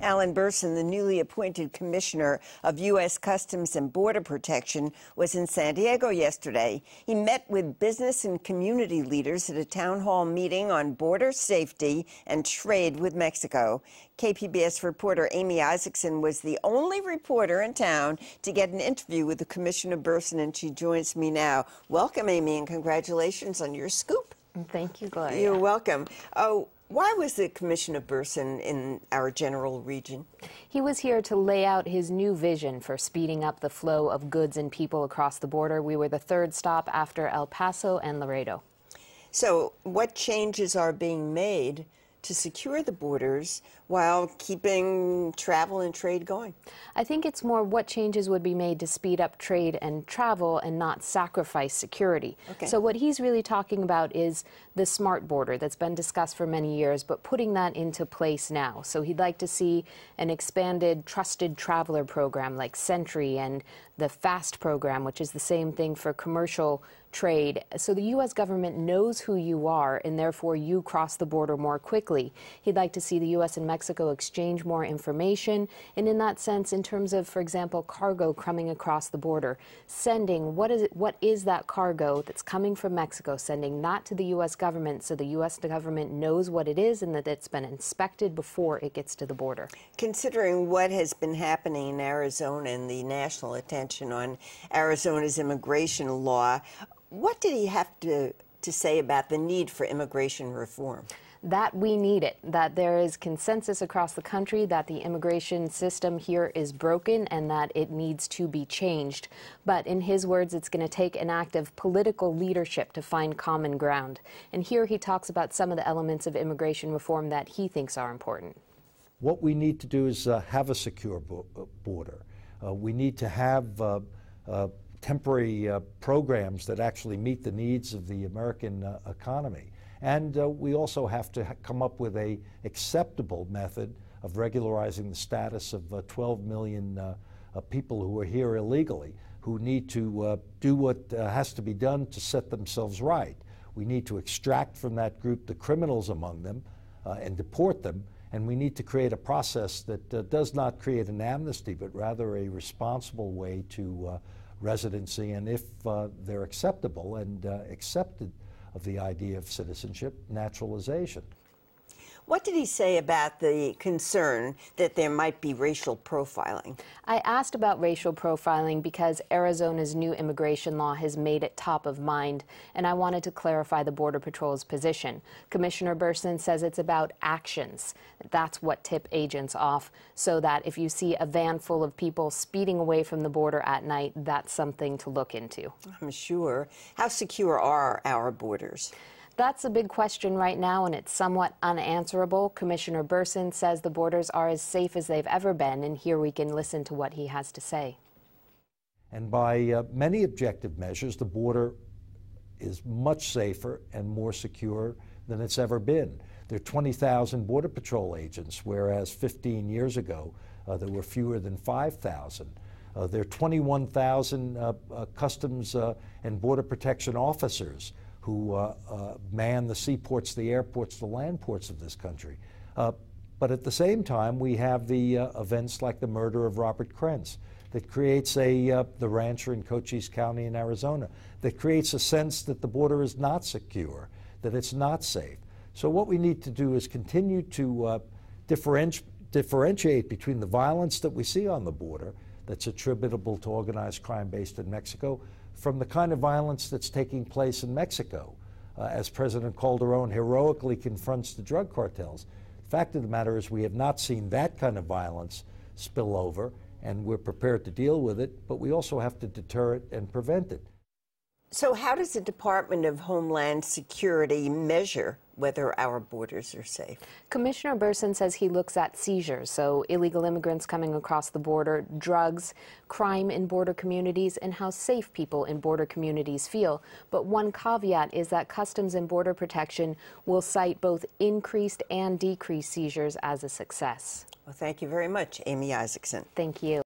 Alan Bersin, the newly appointed Commissioner of U.S. Customs and Border Protection, was in San Diego yesterday. He met with business and community leaders at a town hall meeting on border safety and trade with Mexico. KPBS reporter Amy Isackson was the only reporter in town to get an interview with the Commissioner Bersin, and she joins me now. Welcome, Amy, and congratulations on your scoop. Thank you, Gloria. You're welcome. Why was the Commissioner Bersin in our general region? He was here to lay out his new vision for speeding up the flow of goods and people across the border. We were the third stop after El Paso and Laredo. So what changes are being made to secure the borders while keeping travel and trade going? I think it's more what changes would be made to speed up trade and travel and not sacrifice security. Okay. So what he's really talking about is the smart border that's been discussed for many years, but putting that into place now. So he'd like to see an expanded trusted traveler program like Sentry and the FAST program, which is the same thing for commercial trade. So the U.S. government knows who you are, and therefore you cross the border more quickly. He'd like to see the U.S. and Mexico exchange more information, and in that sense, in terms of, for example, cargo coming across the border, sending what is that cargo that's coming from Mexico, sending not to the U.S. government, so the U.S. government knows what it is and that it's been inspected before it gets to the border. Considering what has been happening in Arizona and the national attention on Arizona's immigration law, what did he have to say about the need for immigration reform? That we need it, that there is consensus across the country that the immigration system here is broken and that it needs to be changed. But in his words, it's going to take an act of political leadership to find common ground. And here he talks about some of the elements of immigration reform that he thinks are important. What we need to do is have a secure border. We need to have temporary programs that actually meet the needs of the American economy. And we also have to come up with an acceptable method of regularizing the status of 12 million people who are here illegally, who need to do what has to be done to set themselves right. We need to extract from that group the criminals among them and deport them. And we need to create a process that does not create an amnesty, but rather a responsible way to residency, and if they're acceptable and accepted of the idea of citizenship, naturalization. What did he say about the concern that there might be racial profiling? I asked about racial profiling because Arizona's new immigration law has made it top of mind, and I wanted to clarify the Border Patrol's position. Commissioner Bersin says it's about actions. That's what tip agents off, so that if you see a van full of people speeding away from the border at night, that's something to look into. I'm sure. How secure are our borders? That's a big question right now, and it's somewhat unanswerable. Commissioner Bersin says the borders are as safe as they've ever been, and here we can listen to what he has to say. And by many objective measures, the border is much safer and more secure than it's ever been. There are 20,000 Border Patrol agents, whereas 15 years ago there were fewer than 5,000. There are 21,000 Customs and Border Protection officers who man the seaports, the airports, the land ports of this country. But at the same time, we have the events like the murder of Robert Krentz that creates the rancher in Cochise County in Arizona, that creates a sense that the border is not secure, that it's not safe. So what we need to do is continue to differentiate between the violence that we see on the border that's attributable to organized crime based in Mexico from the kind of violence that's taking place in Mexico as President Calderon heroically confronts the drug cartels. The fact of the matter is we have not seen that kind of violence spill over, and we're prepared to deal with it, but we also have to deter it and prevent it. So how does the Department of Homeland Security measure whether our borders are safe? Commissioner Bersin says he looks at seizures, so illegal immigrants coming across the border, drugs, crime in border communities, and how safe people in border communities feel. But one caveat is that Customs and Border Protection will cite both increased and decreased seizures as a success. Well, thank you very much, Amy Isackson. Thank you.